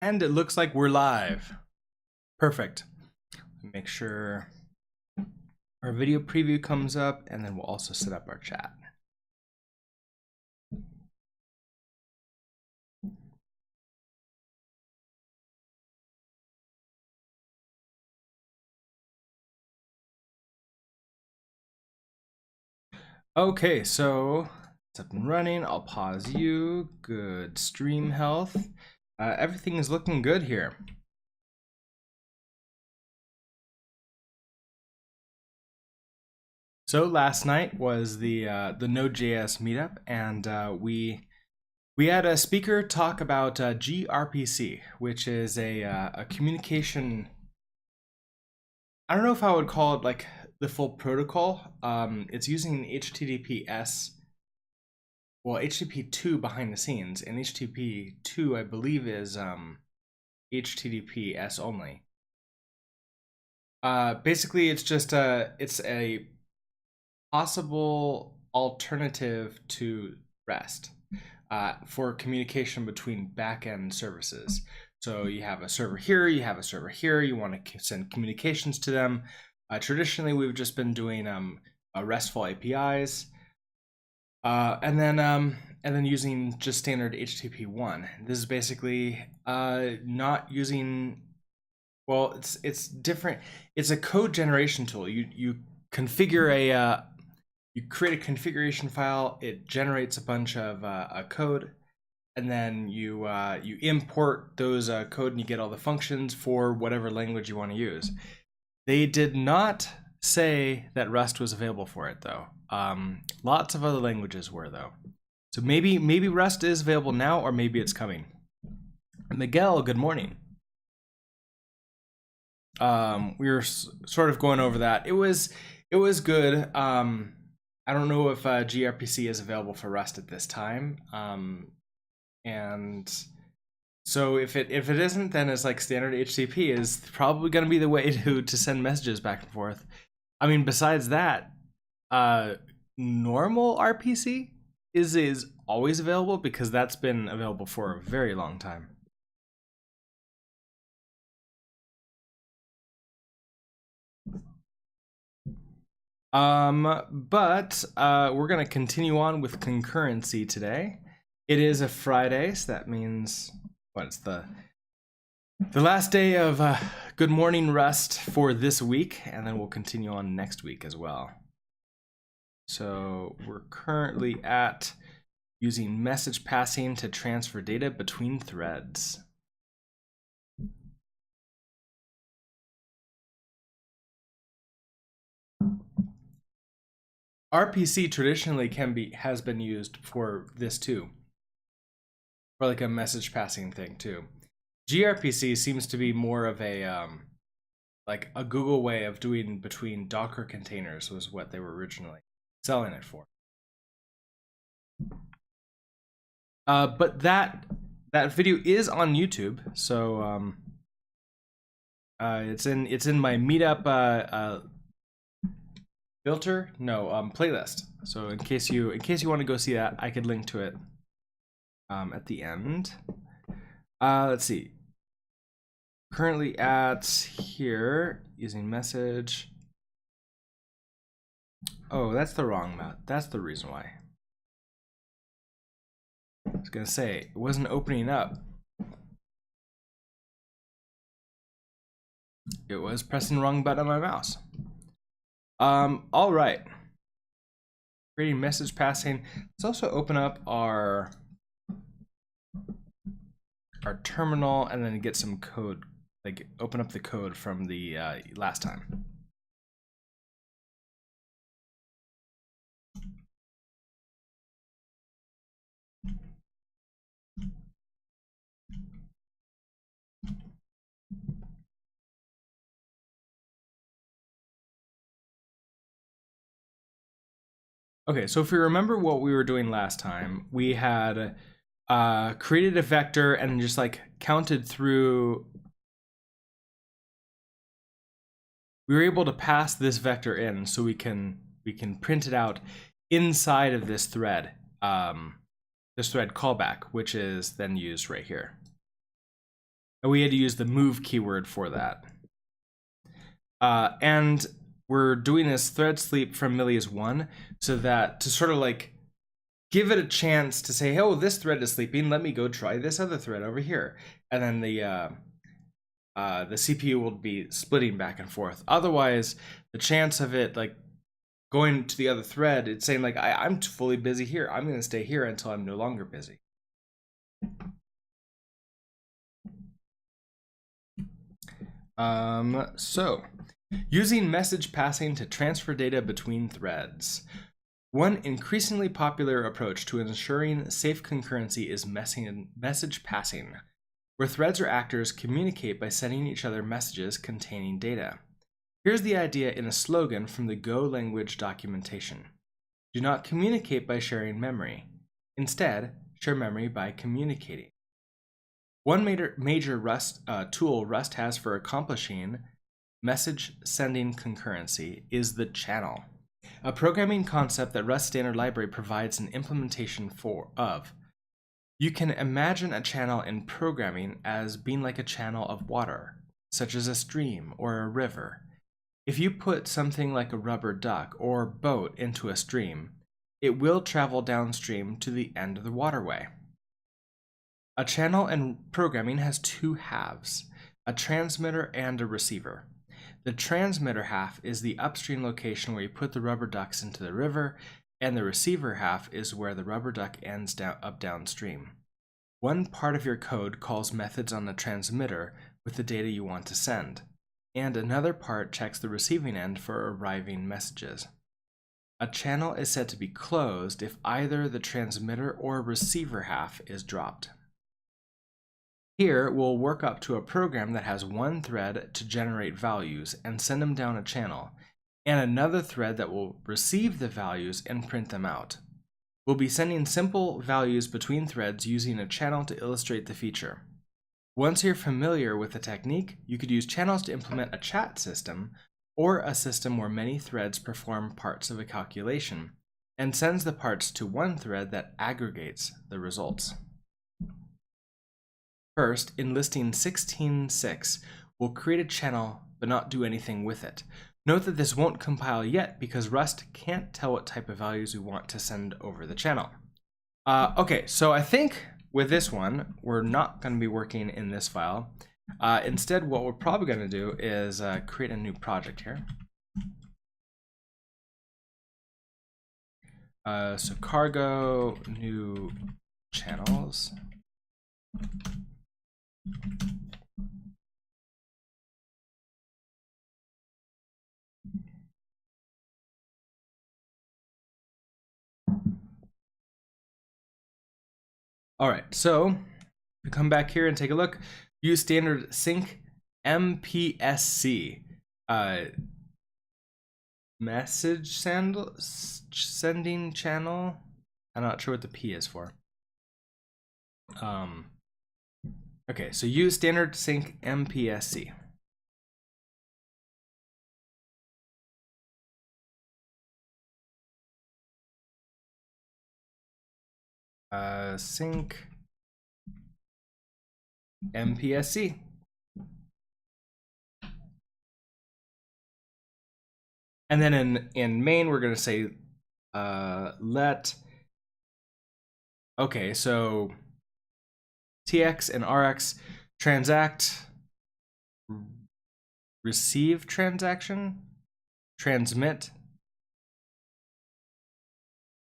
And it looks like we're live. Perfect. Make sure our video preview comes up, and then we'll also set up our chat. Okay, so it's up and running. I'll pause you. Good stream health. Everything is looking good here. So last night was the Node.js meetup, and we had a speaker talk about gRPC, which is a communication. I don't know if I would call it like the full protocol. It's using HTTPS. Well, HTTP2 behind the scenes, and HTTP2 I believe is HTTPS only. Basically, it's just it's a possible alternative to REST for communication between backend services. So you have a server here, you have a server here, you want to send communications to them. Traditionally, we've just been doing RESTful APIs, and then using just standard HTTP1. This is basically not using. Well, it's different. It's a code generation tool. You configure you create a configuration file. It generates a bunch of code, and then you import those code, and you get all the functions for whatever language you want to use. They did not say that Rust was available for it, though. Lots of other languages were, though. So maybe Rust is available now, or maybe it's coming. Miguel, good morning. We were sort of going over that. It was good. I don't know if gRPC is available for Rust at this time. And so if it isn't, then it's like standard HTTP is probably going to be the way to send messages back and forth. I mean, besides that, normal RPC is always available because that's been available for a very long time. But we're gonna continue on with concurrency today. It is a Friday, so that means what? It's the last day of Good Morning Rust for this week, and then we'll continue on next week as well. So we're currently at using message passing to transfer data between threads. RPC traditionally has been used for this too, for like a message passing thing too. gRPC seems to be more of a like a Google way of doing between Docker containers, was what they were originally selling it for. But that video is on YouTube, so it's in my meetup filter, no, playlist. So in case you want to go see that, I could link to it at the end. Let's see. Currently at here using message. Oh, that's the wrong mouth. That's the reason why. I was gonna say it wasn't opening up. It was pressing the wrong button on my mouse. All right. Creating message passing. Let's also open up our terminal and then get some code. Like open up the code from the last time. Okay, so if we remember what we were doing last time, we had created a vector and just like counted through. We were able to pass this vector in, so we can print it out inside of this thread callback, which is then used right here. And we had to use the move keyword for that. And we're doing this thread sleep from Millie is 1, so that to sort of like give it a chance to say, oh, this thread is sleeping, let me go try this other thread over here. And then the CPU will be splitting back and forth. Otherwise, the chance of it like going to the other thread, it's saying like, I'm fully busy here. I'm going to stay here until I'm no longer busy. So using message passing to transfer data between threads. One increasingly popular approach to ensuring safe concurrency is message passing, where threads or actors communicate by sending each other messages containing data. Here's the idea in a slogan from the Go language documentation. Do not communicate by sharing memory. Instead, share memory by communicating. One major Rust tool Rust has for accomplishing message sending concurrency is the channel, a programming concept that Rust Standard Library provides an implementation of. You can imagine a channel in programming as being like a channel of water, such as a stream or a river. If you put something like a rubber duck or boat into a stream, it will travel downstream to the end of the waterway. A channel in programming has two halves, a transmitter and a receiver. The transmitter half is the upstream location where you put the rubber ducks into the river, and the receiver half is where the rubber duck ends up downstream. One part of your code calls methods on the transmitter with the data you want to send, and another part checks the receiving end for arriving messages. A channel is said to be closed if either the transmitter or receiver half is dropped. Here, we'll work up to a program that has one thread to generate values and send them down a channel, and another thread that will receive the values and print them out. We'll be sending simple values between threads using a channel to illustrate the feature. Once you're familiar with the technique, you could use channels to implement a chat system or a system where many threads perform parts of a calculation and sends the parts to one thread that aggregates the results. First, in listing 16.6, we'll create a channel but not do anything with it. Note that this won't compile yet because Rust can't tell what type of values we want to send over the channel. Okay, so I think with this one, we're not going to be working in this file. Instead, what we're probably going to do is create a new project here. So cargo, new channels. All right, so we come back here and take a look. Use standard sync MPSC. Message sending channel. I'm not sure what the P is for. Okay, so use standard sync MPSC. Sync MPSC. And then in main, we're going to say let. Okay, so TX and RX transact, receive transaction, transmit,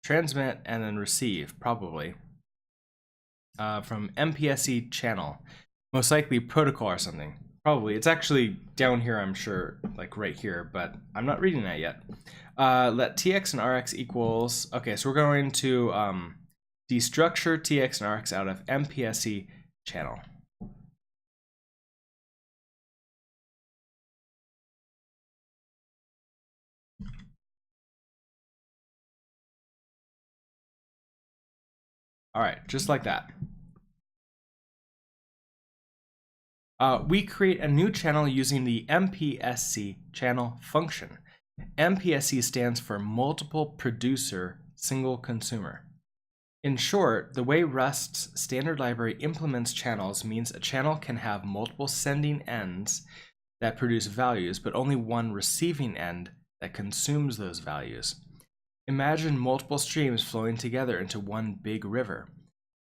and then receive, probably, from MPSC channel. Most likely protocol or something. Probably. It's actually down here, I'm sure, like right here, but I'm not reading that yet. Let TX and RX equals... Okay, so we're going to destructure TX and RX out of MPSC channel. All right, just like that. We create a new channel using the MPSC channel function. MPSC stands for multiple producer, single consumer. In short, the way Rust's standard library implements channels means a channel can have multiple sending ends that produce values, but only one receiving end that consumes those values. Imagine multiple streams flowing together into one big river.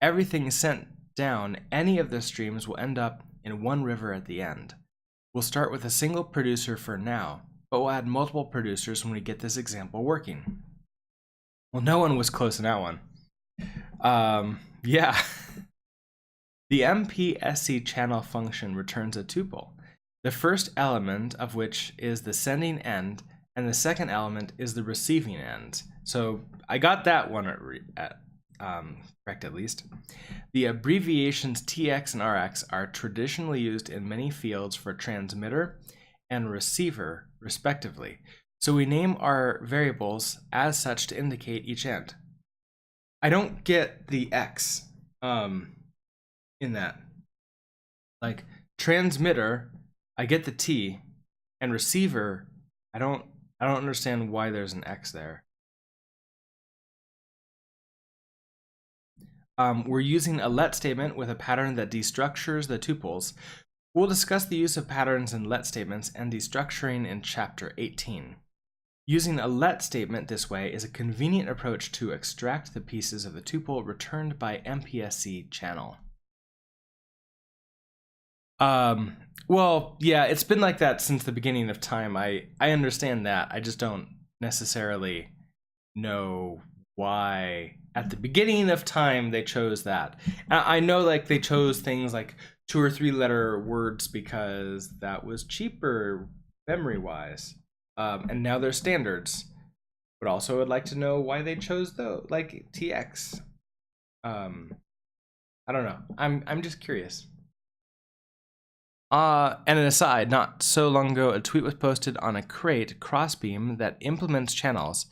Everything sent down any of the streams will end up in one river at the end. We'll start with a single producer for now, but we'll add multiple producers when we get this example working. Well, no one was close in that one. Yeah. The MPSC channel function returns a tuple, the first element of which is the sending end, and the second element is the receiving end. So I got that one correct at least. The abbreviations TX and RX are traditionally used in many fields for transmitter and receiver, respectively. So we name our variables as such to indicate each end. I don't get the X in that. Like transmitter, I get the T, and receiver, I don't understand why there's an X there. We're using a let statement with a pattern that destructures the tuples. We'll discuss the use of patterns in let statements and destructuring in chapter 18. Using a let statement this way is a convenient approach to extract the pieces of the tuple returned by MPSC channel. Well, yeah, it's been like that since the beginning of time. I understand that. I just don't necessarily know why at the beginning of time they chose that. I know like they chose things like 2 or 3 letter words because that was cheaper memory-wise. And now they're standards. But also would like to know why they chose those, like TX. I don't know. I'm just curious. And an aside, not so long ago, a tweet was posted on a crate crossbeam that implements channels.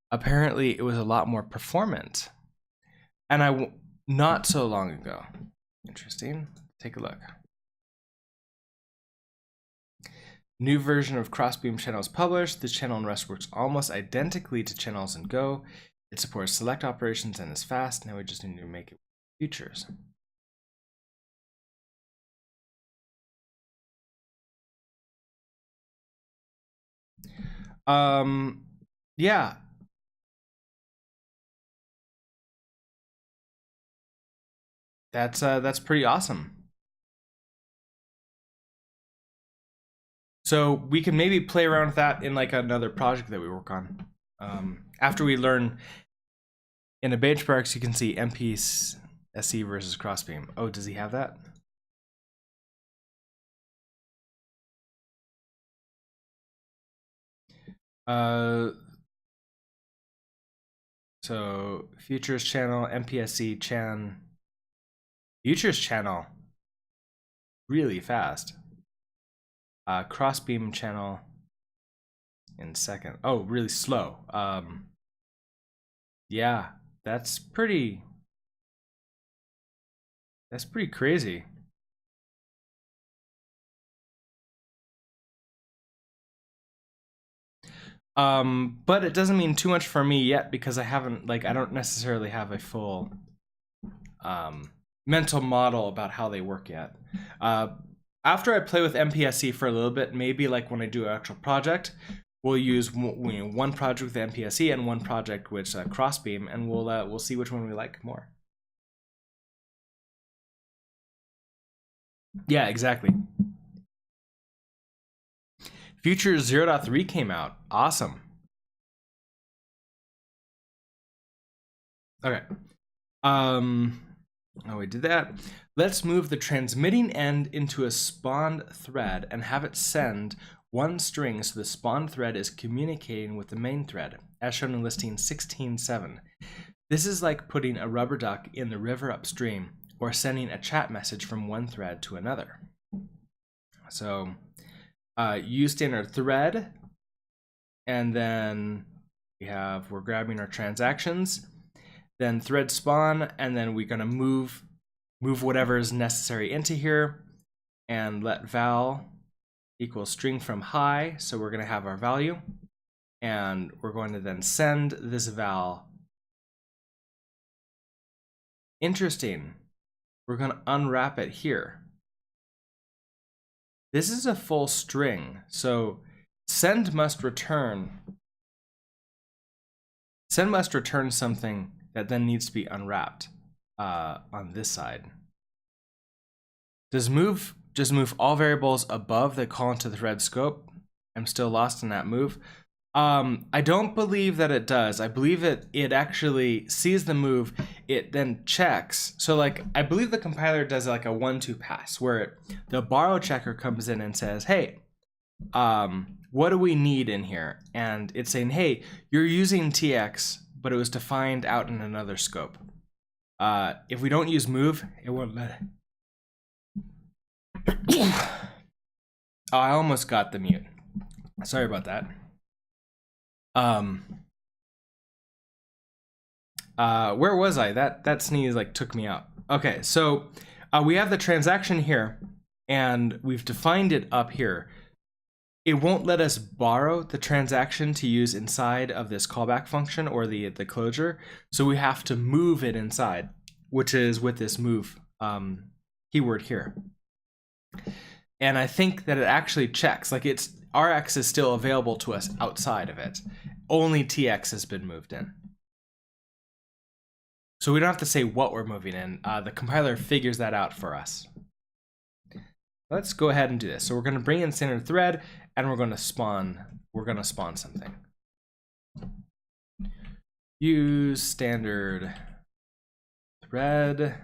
Apparently, it was a lot more performant. And not so long ago. Interesting. Take a look. New version of Crossbeam channels published. This channel in Rust works almost identically to channels in Go. It supports select operations and is fast. Now we just need to make it features. Yeah. That's pretty awesome. So we can maybe play around with that in like another project that we work on. After we learn in the benchmarks, you can see MPSC versus Crossbeam. Oh, does he have that? So futures channel, MPSC futures channel, really fast. Crossbeam channel in second. Oh, really slow. Yeah, that's pretty crazy. But it doesn't mean too much for me yet because I don't necessarily have a full mental model about how they work yet. After I play with MPSC for a little bit, maybe like when I do an actual project, we'll use one project with MPSC and one project with Crossbeam, and we'll see which one we like more. Yeah, exactly. Future 0.3 came out. Awesome. Okay. Oh, we did that. Let's move the transmitting end into a spawned thread and have it send one string so the spawned thread is communicating with the main thread, as shown in listing 16.7. This is like putting a rubber duck in the river upstream or sending a chat message from one thread to another. So use standard thread, and then we're grabbing our transactions, then thread spawn, and then we're gonna move whatever is necessary into here and let val equals string from high. So we're gonna have our value, and we're going to then send this val Interesting. We're going to unwrap it here. This is a full string, so send must return something that then needs to be unwrapped on this side. Does move just move all variables above that call into the thread scope? I'm still lost in that move. I don't believe that it does. I believe it actually sees the move, it then checks. So like, I believe the compiler does like a 1-2 pass where the borrow checker comes in and says, hey, what do we need in here? And it's saying, hey, you're using TX, but it was defined out in another scope. If we don't use move, it won't let it. Oh, I almost got the mute. Sorry about that. Where was I? That sneeze like took me out. Okay, so we have the transaction here, and we've defined it up here. It won't let us borrow the transaction to use inside of this callback function or the closure, so we have to move it inside, which is with this move keyword here. And I think that it actually checks, like it's Rx is still available to us outside of it. Only TX has been moved in. So we don't have to say what we're moving in. The compiler figures that out for us. Let's go ahead and do this. So we're going to bring in standard thread, and we're going to spawn something. Use standard thread.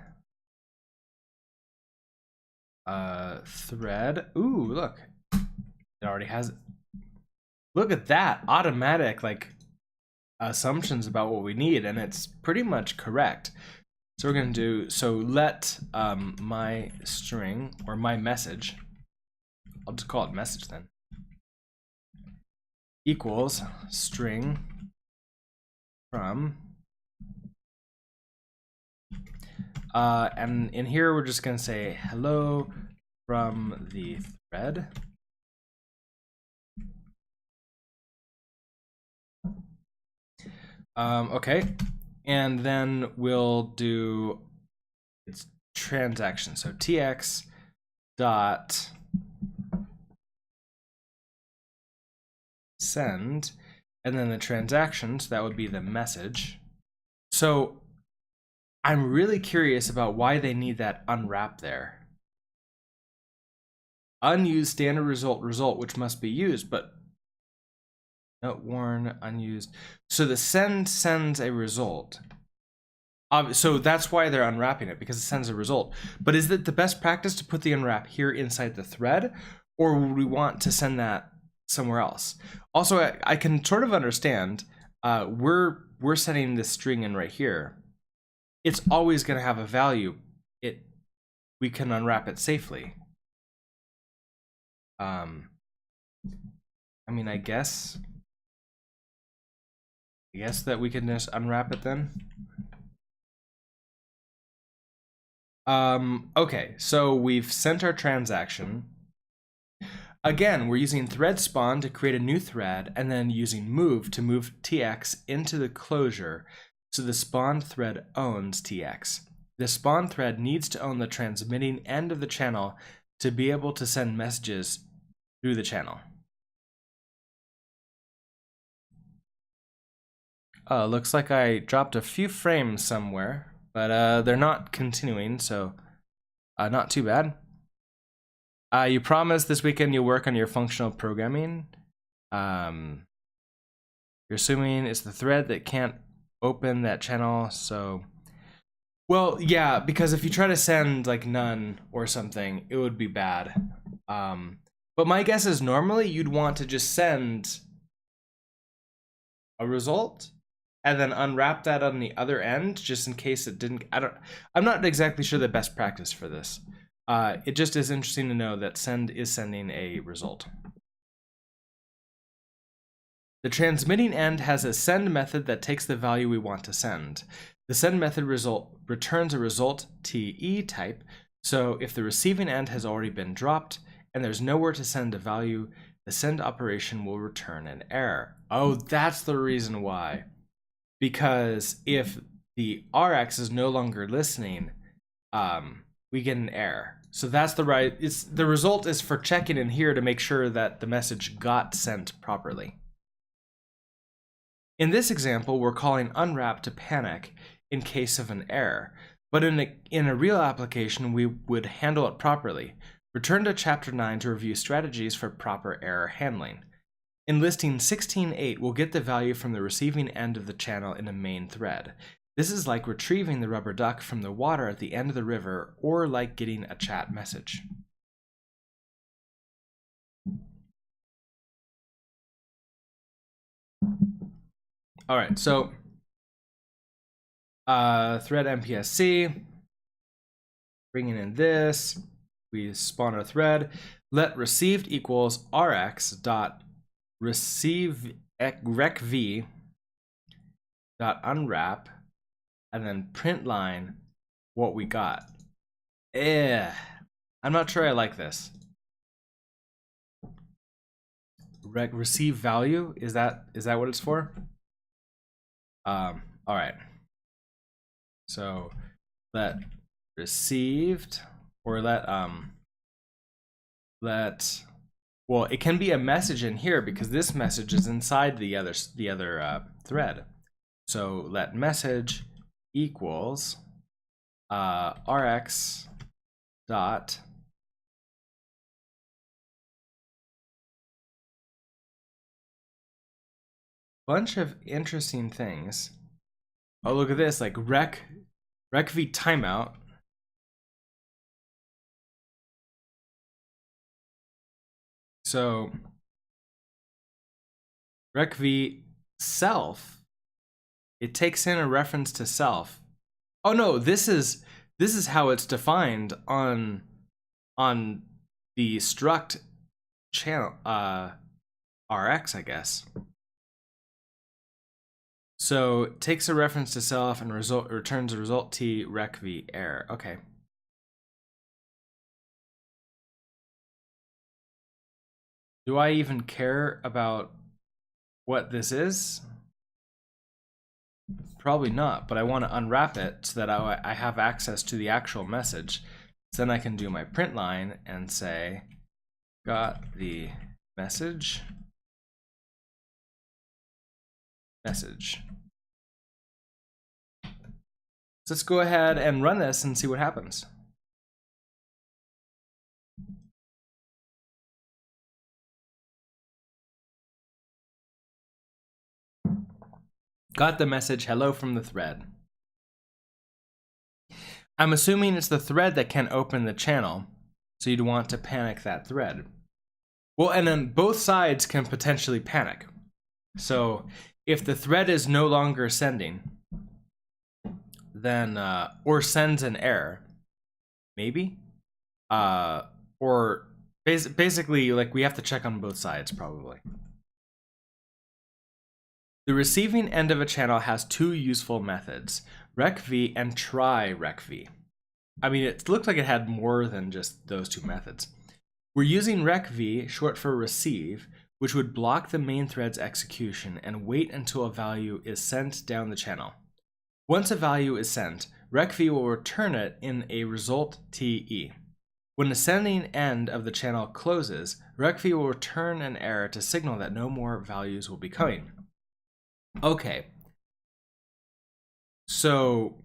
Thread. Ooh, look. It already has. Look at that. Automatic, like, assumptions about what we need, and it's pretty much correct. So we're going to do, so let my string, or my message, I'll just call it message then, equals string from, and in here we're just going to say hello from the thread. Okay, and then we'll do its transaction. So tx dot send, and then the transaction, so that would be the message. So I'm really curious about why they need that unwrap there. Unused standard result, which must be used, but note warn unused. So the send sends a result. So that's why they're unwrapping it, because it sends a result. But is it the best practice to put the unwrap here inside the thread, or would we want to send that somewhere else? Also, I can sort of understand. We're setting this string in right here. It's always going to have a value. We can unwrap it safely. I mean, I guess that we can just unwrap it then. Okay, so we've sent our transaction. Again, we're using thread spawn to create a new thread, and then using move to move tx into the closure, so the spawned thread owns tx. The spawn thread needs to own the transmitting end of the channel to be able to send messages through the channel. Looks like I dropped a few frames somewhere, but they're not continuing, so not too bad. You promised this weekend you'll work on your functional programming. You're assuming it's the thread that can't open that channel, so... Well, yeah, because if you try to send like none or something, it would be bad. But my guess is normally you'd want to just send a result and then unwrap that on the other end, just in case it didn't. I'm not exactly sure the best practice for this. It just is interesting to know that send is sending a result. The transmitting end has a send method that takes the value we want to send. The send method returns a result TE type, so if the receiving end has already been dropped and there's nowhere to send a value, the send operation will return an error. Oh, that's the reason why. Because if the Rx is no longer listening, we get an error. So that's the right, the result is for checking in here to make sure that the message got sent properly. In this example, we're calling unwrap to panic in case of an error, but in a real application, we would handle it properly. Return to Chapter 9 to review strategies for proper error handling. In listing 16.8, we'll get the value from the receiving end of the channel in a main thread. This is like retrieving the rubber duck from the water at the end of the river, or like getting a chat message. All right, so thread MPSC, bringing in this, we spawn our thread. Let received equals rx dot receive recv dot unwrap, and then print line what we got. I'm not sure I like this. Receive value, is that what it's for? All right. So let received, or well, it can be a message in here because this message is inside the other thread. So let message equals rx dot bunch of interesting things. Oh, look at this, like recv timeout. So recv self, it takes in a reference to self. Oh no, this is how it's defined on the struct channel rx, I guess. So it takes a reference to self and returns a result t recv error. Okay. Do I even care about what this is? Probably not, but I want to unwrap it so that I have access to the actual message. So then I can do my print line and say, got the message. Let's go ahead and run this and see what happens. Got the message, hello from the thread. I'm assuming it's the thread that can open the channel, so you'd want to panic that thread. Well, and then both sides can potentially panic. So if the thread is no longer sending, then, or sends an error, maybe, or basically, like, we have to check on both sides, probably. The receiving end of a channel has two useful methods, recv and try recv. I mean, it looked like it had more than just those two methods. We're using recv, short for receive, which would block the main thread's execution and wait until a value is sent down the channel. Once a value is sent, recv will return it in a result te. When the sending end of the channel closes, recv will return an error to signal that no more values will be coming. Okay, so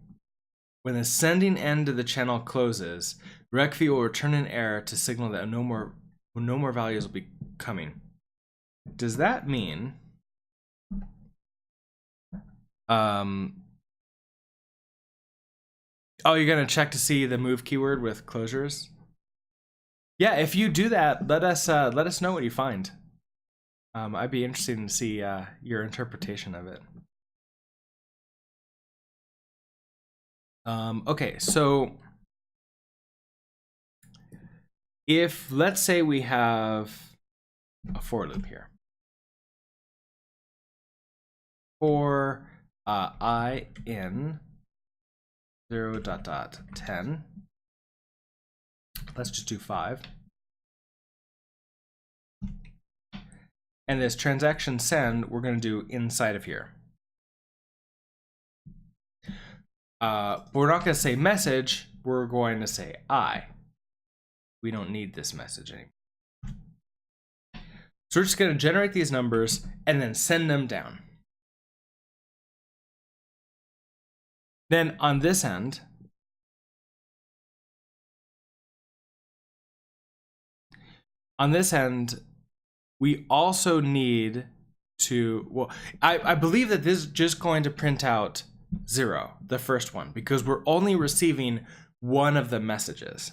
when the sending end of the channel closes, recv will return an error to signal that no more values will be coming. Does that mean oh, you're gonna check to see the move keyword with closures? Yeah, if you do that, let us know what you find. I'd be interested to see your interpretation of it. Okay, so if, let's say we have a for loop here. For I in 0.10. Let's just do 5. And this transaction send, we're going to do inside of here. But we're not going to say message. We're going to say I. We don't need this message anymore. So we're just going to generate these numbers and then send them down. Then on this end, we also need to, well, I believe that this is just going to print out 0, the first one, because we're only receiving one of the messages.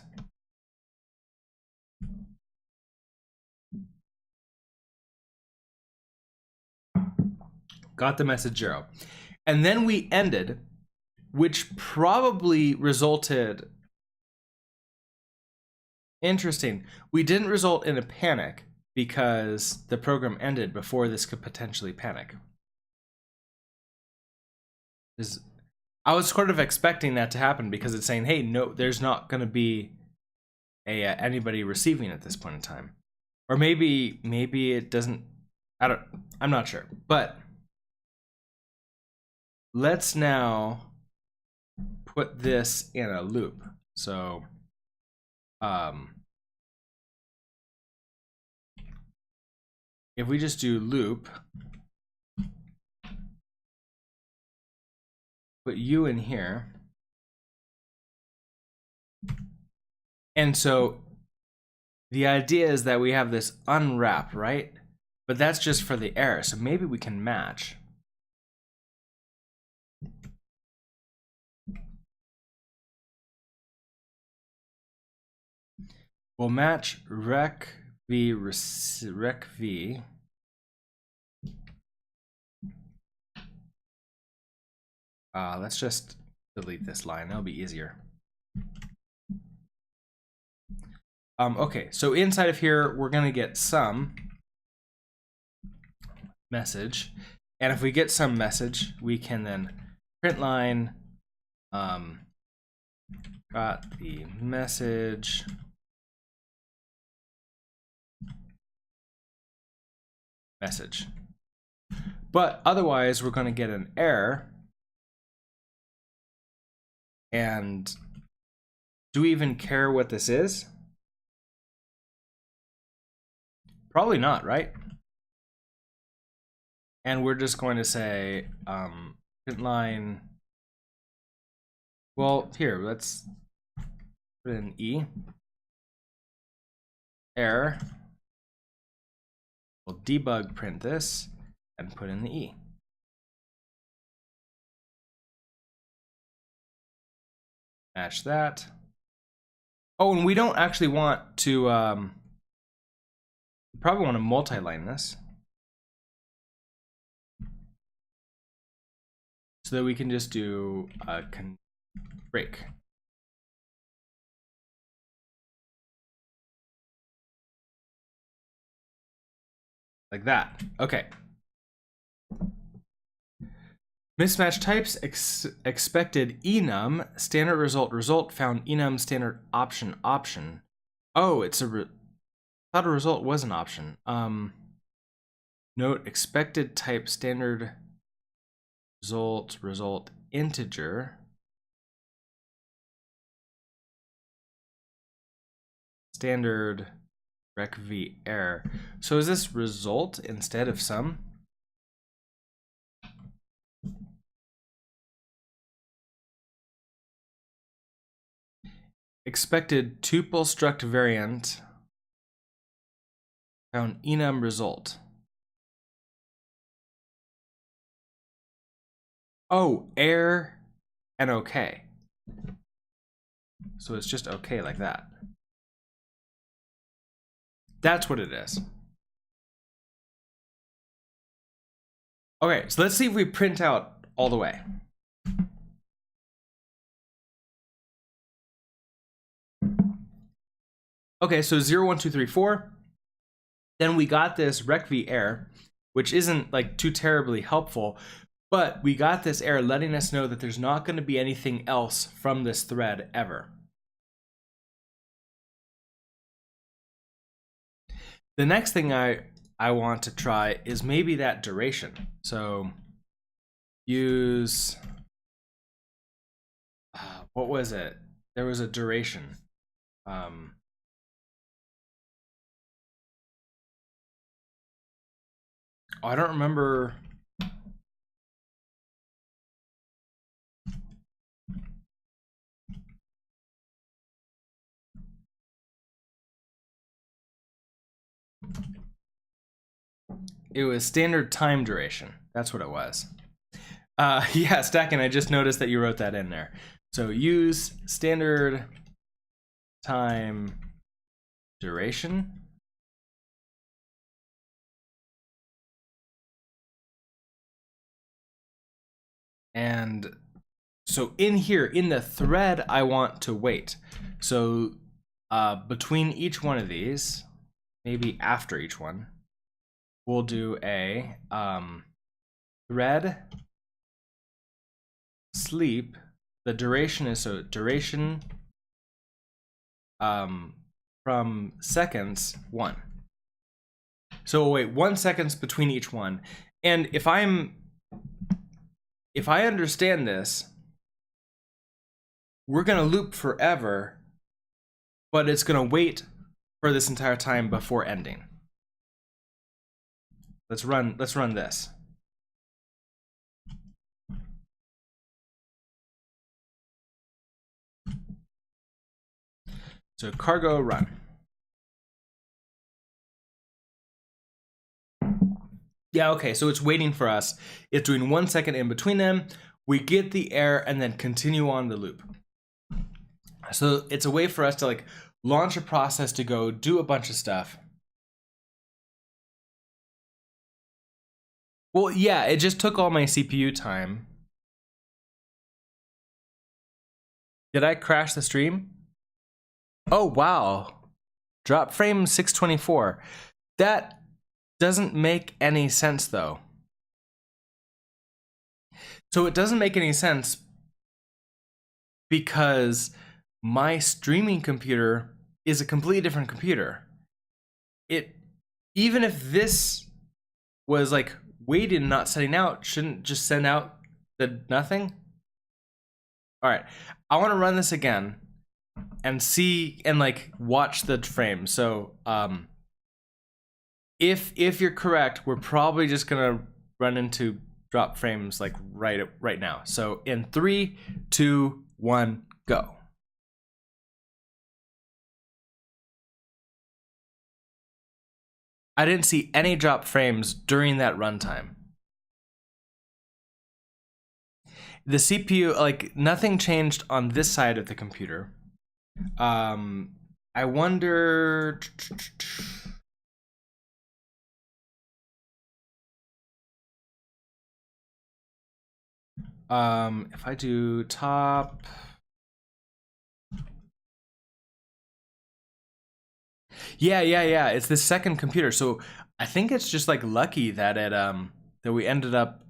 Got the message 0. And then we ended, which probably resulted, interesting, we didn't result in a panic because the program ended before this could potentially panic. I was sort of expecting that to happen because it's saying, hey, no, there's not going to be anybody receiving at this point in time. Or maybe it doesn't, I'm not sure. But let's now put this in a loop. So if we just do loop, put U in here. And so the idea is that we have this unwrap, right? But that's just for the error. So maybe we can match. We'll match rec v. Let's just delete this line. That'll be easier. Okay, so inside of here, we're going to get some message. And if we get some message, we can then print line, got the message. But otherwise, we're going to get an error. And do we even care what this is? Probably not, right? And we're just going to say print line. Well, here, let's put in E. Error. We'll debug print this and put in the E. Match that. Oh, and we don't actually want to, probably want to multi-line this. So that we can just do a break. Like that. Okay. Mismatch types, expected enum, standard result found enum standard option. Oh, it's thought a result was an option. Note expected type standard result integer. Standard rec v error. So is this result instead of sum? Expected tuple struct variant found enum result. Oh, error and okay. So it's just okay like that. That's what it is. Okay, so let's see if we print out all the way. Okay, so 0, 1, 2, 3, 4. Then we got this rec v error, which isn't like too terribly helpful, but we got this error letting us know that there's not going to be anything else from this thread ever. The next thing I want to try is maybe that duration. So use what was it? There was a duration. Um, I don't remember. It was standard time duration. That's what it was. Yeah, Stacking, I just noticed that you wrote that in there. So use standard time duration. And so in here, in the thread, I want to wait. So between each one of these, maybe after each one, we'll do a thread sleep. The duration is, so duration from seconds 1. So we'll wait 1 second between each one. And if I understand this, we're gonna loop forever, but it's gonna wait for this entire time before ending. Let's run this. So cargo run. Yeah, okay, so it's waiting for us. It's doing 1 second in between them. We get the error and then continue on the loop. So it's a way for us to like launch a process to go do a bunch of stuff. Well, yeah, it just took all my CPU time. Did I crash the stream? Oh, wow. Drop frame 624. That doesn't make any sense, though. So it doesn't make any sense because my streaming computer is a completely different computer. Even if this was like waited and not setting out, shouldn't just send out the nothing? All right, I want to run this again and see and like watch the frame. So if you're correct, we're probably just gonna run into drop frames like right now. So in 3, 2, 1, go. I didn't see any drop frames during that runtime. The CPU, like nothing changed on this side of the computer. I wonder. If I do top. Yeah. It's the second computer. So I think it's just like lucky that it that we ended up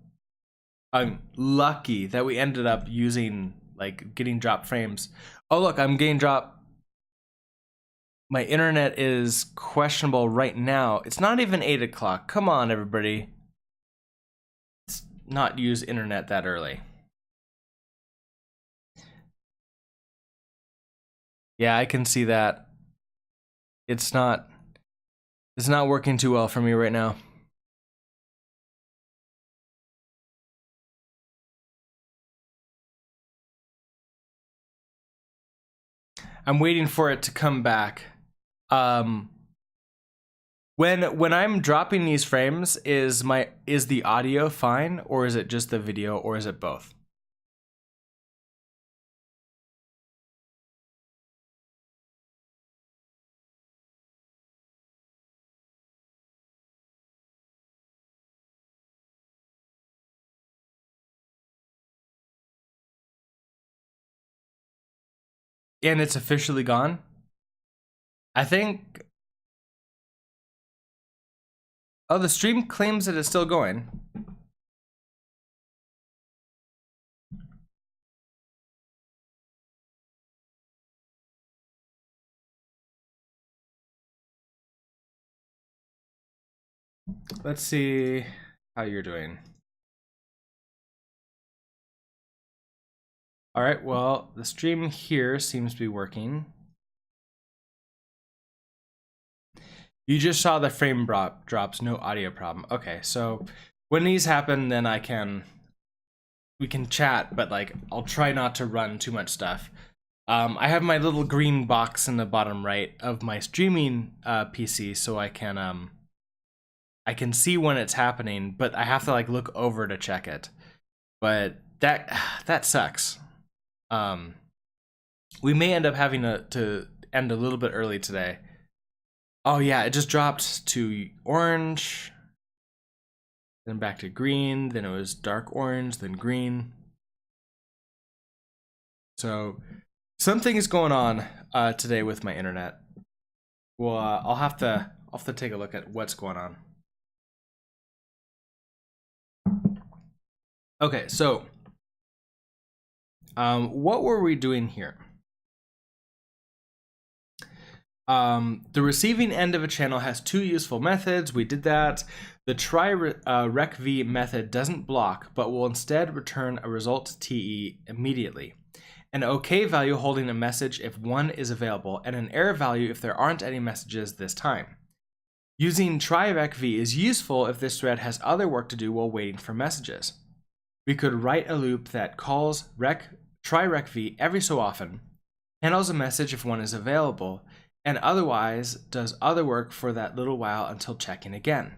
lucky that we ended up using like getting drop frames. Oh look, I'm getting drop. My internet is questionable right now. It's not even 8 o'clock. Come on, everybody. Let's not use internet that early. Yeah, I can see that. It's not working too well for me right now. I'm waiting for it to come back. When I'm dropping these frames, is the audio fine, or is it just the video, or is it both? And it's officially gone? I think. Oh, the stream claims that it's still going. Let's see how you're doing. All right, well, the stream here seems to be working. You just saw the frame drops, no audio problem. Okay, so when these happen, then we can chat, but like I'll try not to run too much stuff. I have my little green box in the bottom right of my streaming PC, so I can see when it's happening, but I have to like look over to check it. But that sucks. We may end up having to end a little bit early today. Oh yeah, it just dropped to orange, then back to green, then it was dark orange, then green. So something is going on today with my internet. Well, I'll have to take a look at what's going on. Okay, so what were we doing here? The receiving end of a channel has two useful methods. We did that. The try recv method doesn't block, but will instead return a result TE immediately. An OK value holding a message if one is available, and an error value if there aren't any messages this time. Using try recv is useful if this thread has other work to do while waiting for messages. We could write a loop that calls try recv every so often, handles a message if one is available, and otherwise does other work for that little while until checking again.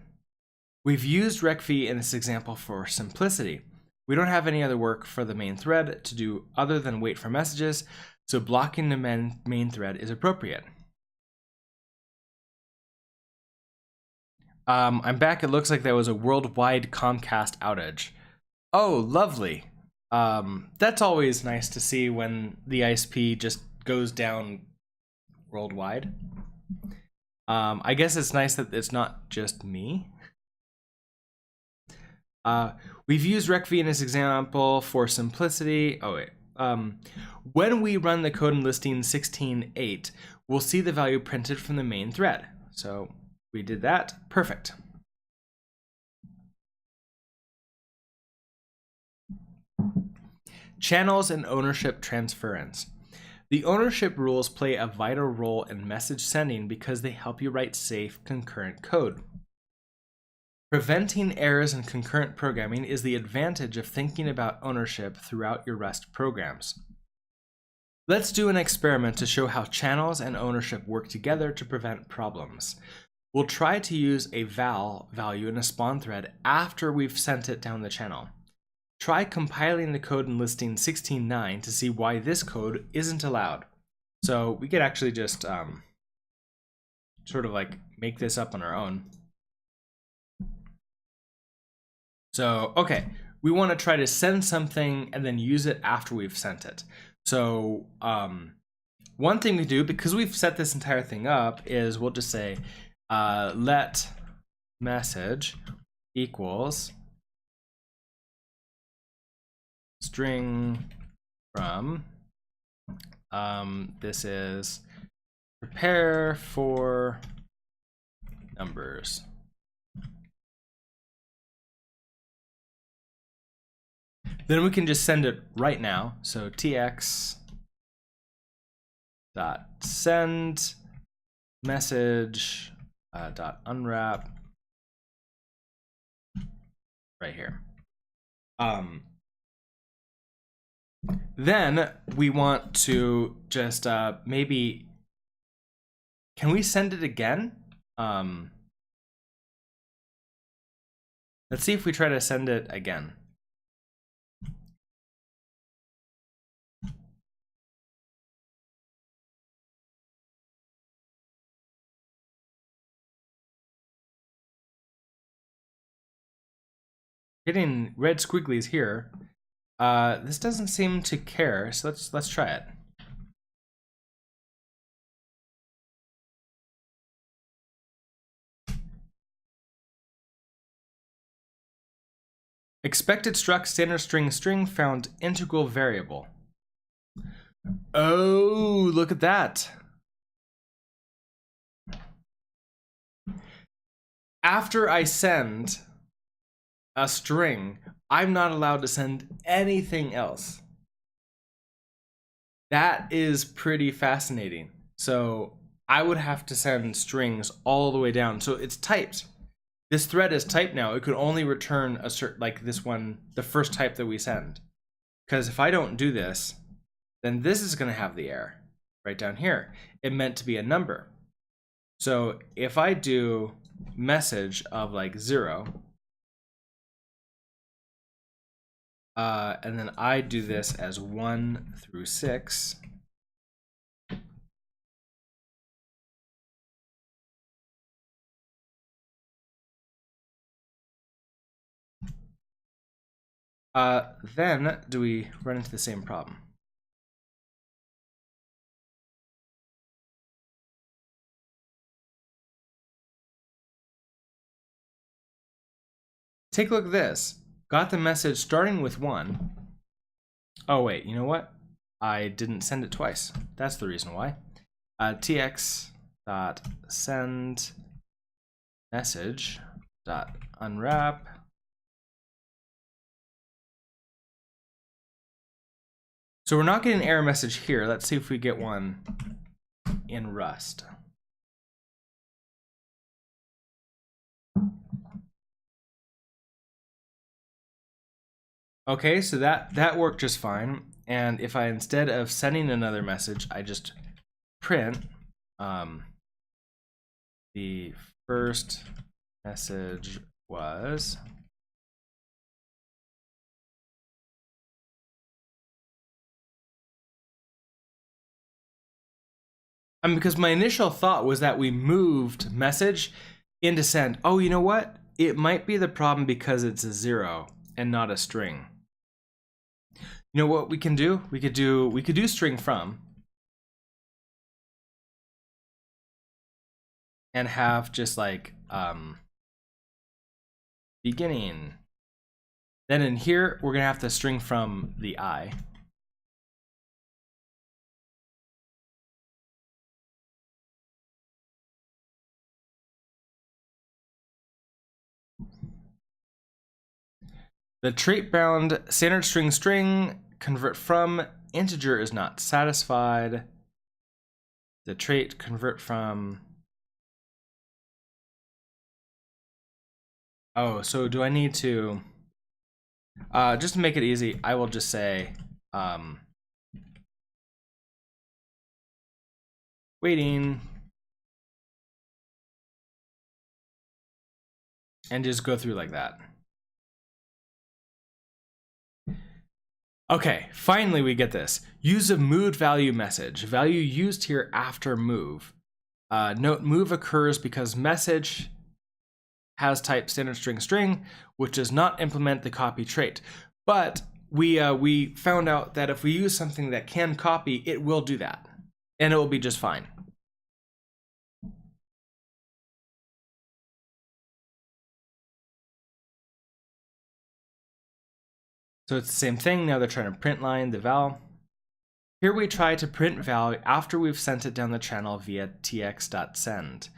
We've used recv in this example for simplicity. We don't have any other work for the main thread to do other than wait for messages, so blocking the main thread is appropriate. I'm back. It looks like there was a worldwide Comcast outage. Oh, lovely. That's always nice to see when the ISP just goes down worldwide. I guess it's nice that it's not just me. We've used recv in this example for simplicity. Oh wait. When we run the code in listing 16.8, we'll see the value printed from the main thread. So we did that. Perfect. Channels and ownership transference. The ownership rules play a vital role in message sending because they help you write safe concurrent code. Preventing errors in concurrent programming is the advantage of thinking about ownership throughout your Rust programs. Let's do an experiment to show how channels and ownership work together to prevent problems. We'll try to use a val value in a spawn thread after we've sent it down the channel. Try compiling the code in listing 16.9 to see why this code isn't allowed. So we could actually just sort of like make this up on our own. So, okay, we want to try to send something and then use it after we've sent it. So one thing we do, because we've set this entire thing up, is we'll just say let message equals string from, this is prepare for numbers. Then we can just send it right now. So tx dot send message dot unwrap right here. Then we want to just maybe, can we send it again? Let's see if we try to send it again. Getting red squigglies here. This doesn't seem to care, so let's try it. Expected struct standard string found integral variable. Oh, look at that. After I send a string, I'm not allowed to send anything else. That is pretty fascinating. So I would have to send strings all the way down. So it's typed. This thread is typed now. It could only return a certain, like this one, the first type that we send. Because if I don't do this, then this is going to have the error right down here. It meant to be a number. So if I do message of like 0, and then I do this as 1 through 6, then do we run into the same problem? Take a look at this. Got the message starting with 1. Oh wait, you know what? I didn't send it twice. That's the reason why. tx.send message.unwrap. So we're not getting an error message here. Let's see if we get one in Rust. Okay, so that worked just fine. And if I, instead of sending another message, I just print the first message was, because my initial thought was that we moved message into send. Oh, you know what? It might be the problem because it's a 0 and not a string. You know what we can do? We could do string from and have just like beginning. Then in here we're gonna have to string from the I. The trait bound standard string convert from integer is not satisfied. The trait convert from. Oh, so do I need to, just to make it easy, I will just say waiting and just go through like that. Okay, finally we get this. Use a mood value message. Value used here after move. Note move occurs because message has type standard string, which does not implement the copy trait. But we found out that if we use something that can copy, it will do that, and it will be just fine. So it's the same thing. Now they're trying to print line the val. Here we try to print val after we've sent it down the channel via tx.send.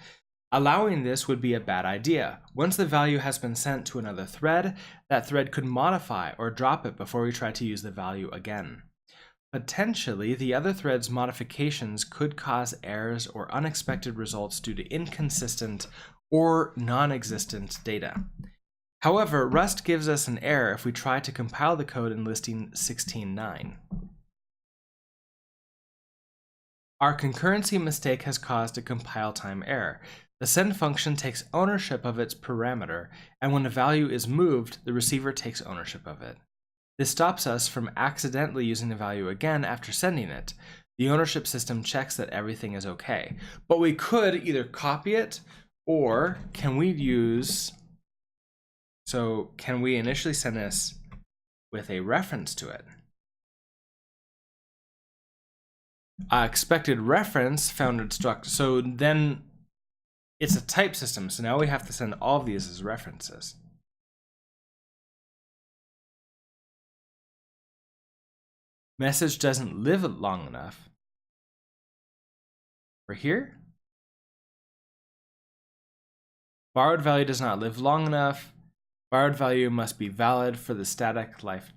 Allowing this would be a bad idea. Once the value has been sent to another thread, that thread could modify or drop it before we try to use the value again. Potentially, the other thread's modifications could cause errors or unexpected results due to inconsistent or non-existent data. However, Rust gives us an error if we try to compile the code in listing 16.9. Our concurrency mistake has caused a compile time error. The send function takes ownership of its parameter, and when a value is moved, the receiver takes ownership of it. This stops us from accidentally using the value again after sending it. The ownership system checks that everything is okay. But we could either copy it, or can we use... So can we initially send this with a reference to it? Expected reference founded struct. So then it's a type system. So now we have to send all of these as references. Message doesn't live long enough. For here, borrowed value does not live long enough. Borrowed value must be valid for the static life.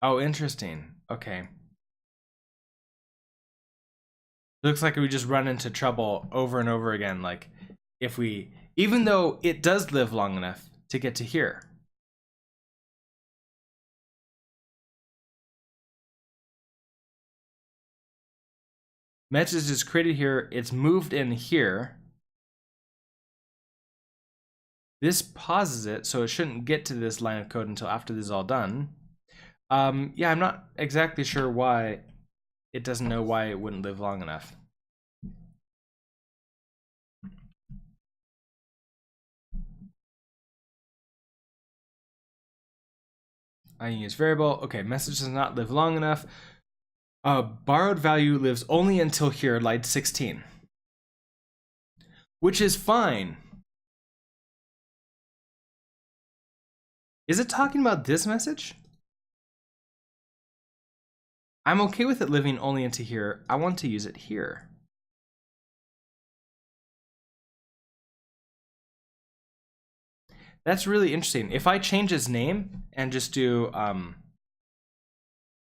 Oh, interesting. Okay. Looks like we just run into trouble over and over again. Like if we, even though it does live long enough to get to here. Message is created here. It's moved in here. This pauses it, so it shouldn't get to this line of code until after this is all done. Yeah, I'm not exactly sure why it doesn't know why it wouldn't live long enough. I use variable. Okay, message does not live long enough. Borrowed value lives only until here, line 16. Which is fine. Is it talking about this message? I'm okay with it living only into here. I want to use it here. That's really interesting. If I change his name and just do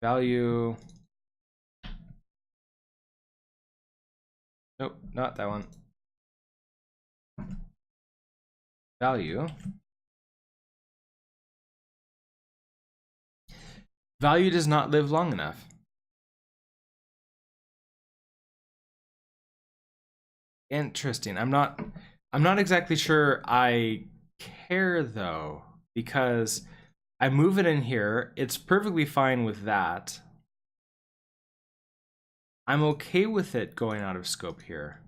value, nope, not that one. Value. Value does not live long enough. Interesting. I'm not exactly sure I care though, because I move it in here. It's perfectly fine with that. I'm okay with it going out of scope here.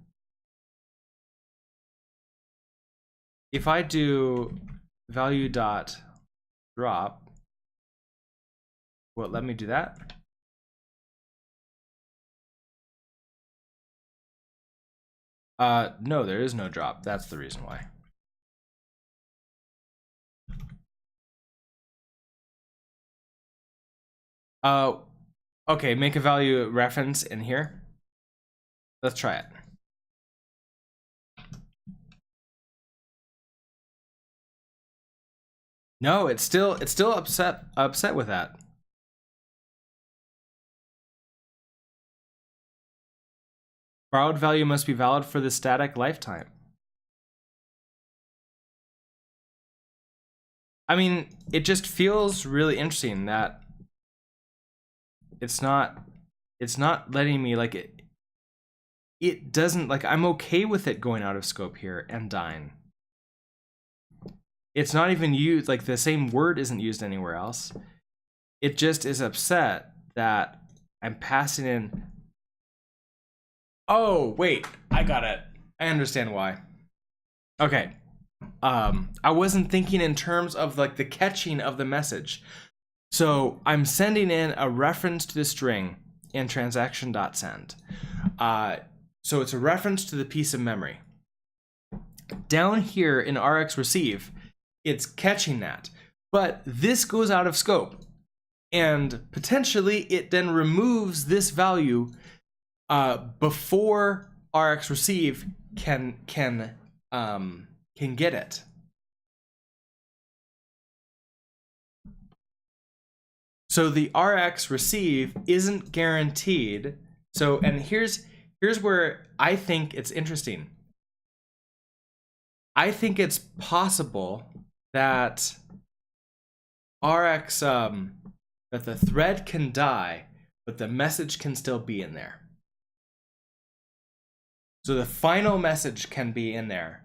If I do value dot drop, will it let me do that? No, there is no drop. That's the reason why. Okay, make a value reference in here. Let's try it. No, it's still upset with that. Borrowed value must be valid for the static lifetime. I mean, it just feels really interesting that it's not letting me, like, it doesn't, like, I'm okay with it going out of scope here and dying. It's not even used, like the same word isn't used anywhere else. It just is upset that I'm passing in. Oh, wait, I got it. I understand why. Okay. I wasn't thinking in terms of like the catching of the message. So I'm sending in a reference to the string in transaction.send. So it's a reference to the piece of memory. Down here in Rx receive, it's catching that. But this goes out of scope. And potentially it then removes this value before Rx receive can get it. So the Rx receive isn't guaranteed. So, and here's where I think it's interesting. I think it's possible that Rx that the thread can die, but the message can still be in there. So the final message can be in there,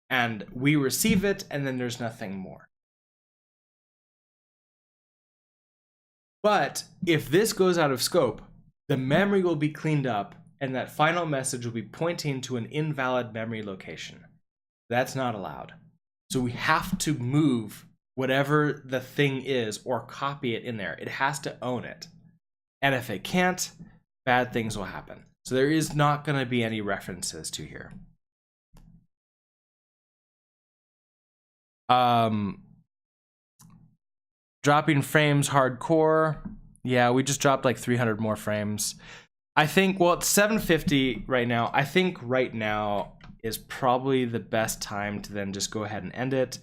and we receive it, and then there's nothing more. But if this goes out of scope, the memory will be cleaned up, and that final message will be pointing to an invalid memory location. That's not allowed. So we have to move whatever the thing is or copy it in there. It has to own it. And if it can't, bad things will happen. So there is not going to be any references to here. Dropping frames hardcore. Yeah, we just dropped like 300 more frames. I think, well, it's 750 right now. I think right now is probably the best time to then just go ahead and end it.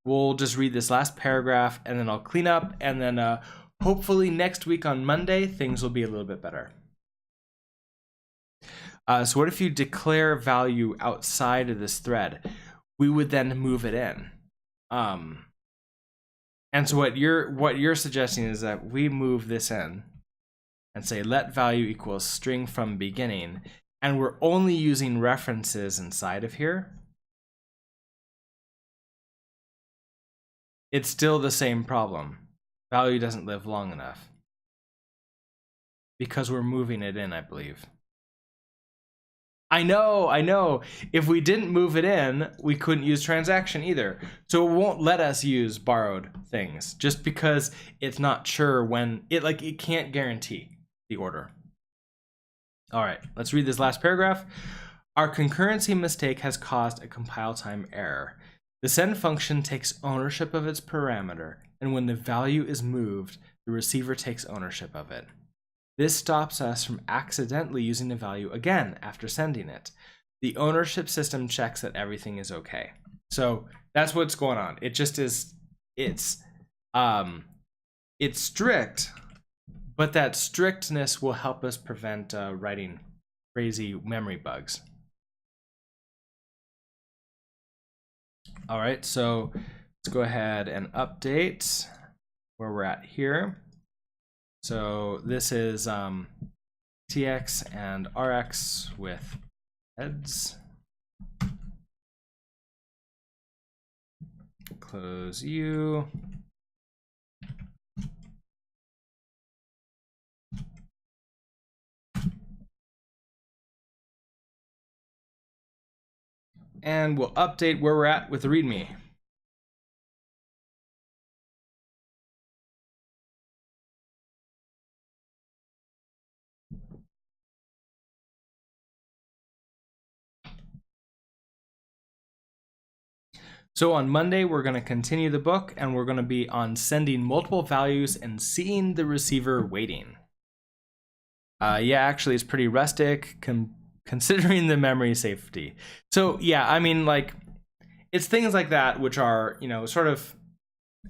We'll just read this last paragraph and then I'll clean up, and then hopefully next week on Monday, things will be a little bit better. So what if you declare value outside of this thread? We would then move it in. And so what you're suggesting is that we move this in and say let value equals string from beginning, and we're only using references inside of here. It's still the same problem. Value doesn't live long enough because we're moving it in, I believe. I know. If we didn't move it in, we couldn't use transaction either. So it won't let us use borrowed things just because it's not sure when it can't guarantee the order. All right, let's read this last paragraph. Our concurrency mistake has caused a compile time error. The send function takes ownership of its parameter, and when the value is moved, the receiver takes ownership of it. This stops us from accidentally using the value again after sending it. The ownership system checks that everything is okay. So that's what's going on. It just is, it's strict, but that strictness will help us prevent writing crazy memory bugs. All right, so let's go ahead and update where we're at here. So this is TX and RX with heads. Close U. And we'll update where we're at with the README. So on Monday, we're going to continue the book, and we're going to be on sending multiple values and seeing the receiver waiting. Yeah, actually, it's pretty rustic considering the memory safety. So yeah, I mean, like, it's things like that which are, you know, sort of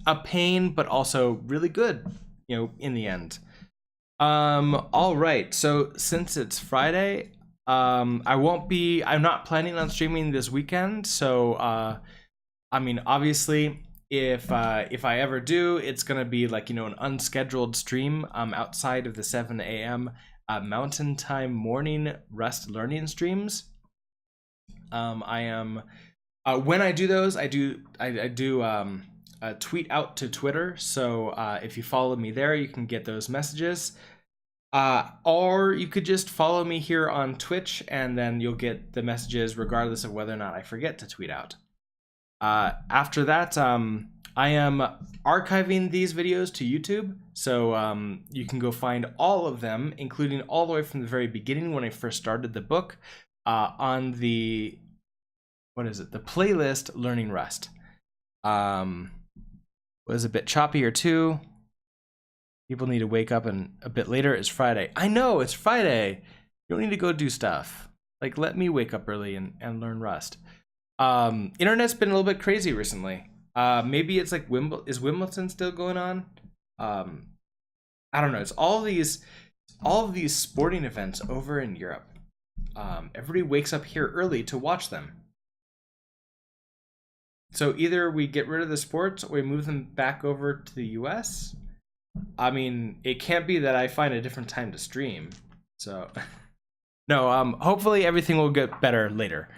a pain, but also really good, you know, in the end. All right. So since it's Friday, I'm not planning on streaming this weekend. So, I mean, obviously, if I ever do, it's gonna be like, you know, an unscheduled stream outside of the 7 a.m. Mountain Time morning Rust learning streams. I am when I do those, I do tweet out to Twitter. So if you follow me there, you can get those messages. Or you could just follow me here on Twitch, and then you'll get the messages regardless of whether or not I forget to tweet out. After that, I am archiving these videos to YouTube, so you can go find all of them, including all the way from the very beginning when I first started the book, on the, the playlist Learning Rust. Was a bit choppier too. People need to wake up and a bit later. It's Friday. I know, it's Friday. You don't need to go do stuff. Like, let me wake up early and learn Rust. Internet's been a little bit crazy recently. Maybe it's like is Wimbledon still going on? I don't know. It's all of these sporting events over in Europe. Everybody wakes up here early to watch them. So either we get rid of the sports or we move them back over to the US. I mean, it can't be that I find a different time to stream. So no, hopefully everything will get better later.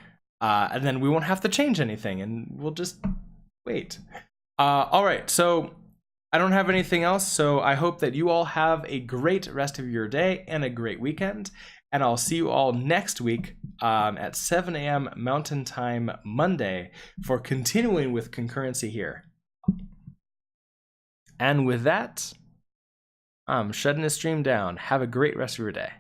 And then we won't have to change anything, and we'll just wait. All right, so I don't have anything else, so I hope that you all have a great rest of your day and a great weekend, and I'll see you all next week at 7 a.m. Mountain Time Monday for continuing with concurrency here. And with that, I'm shutting the stream down. Have a great rest of your day.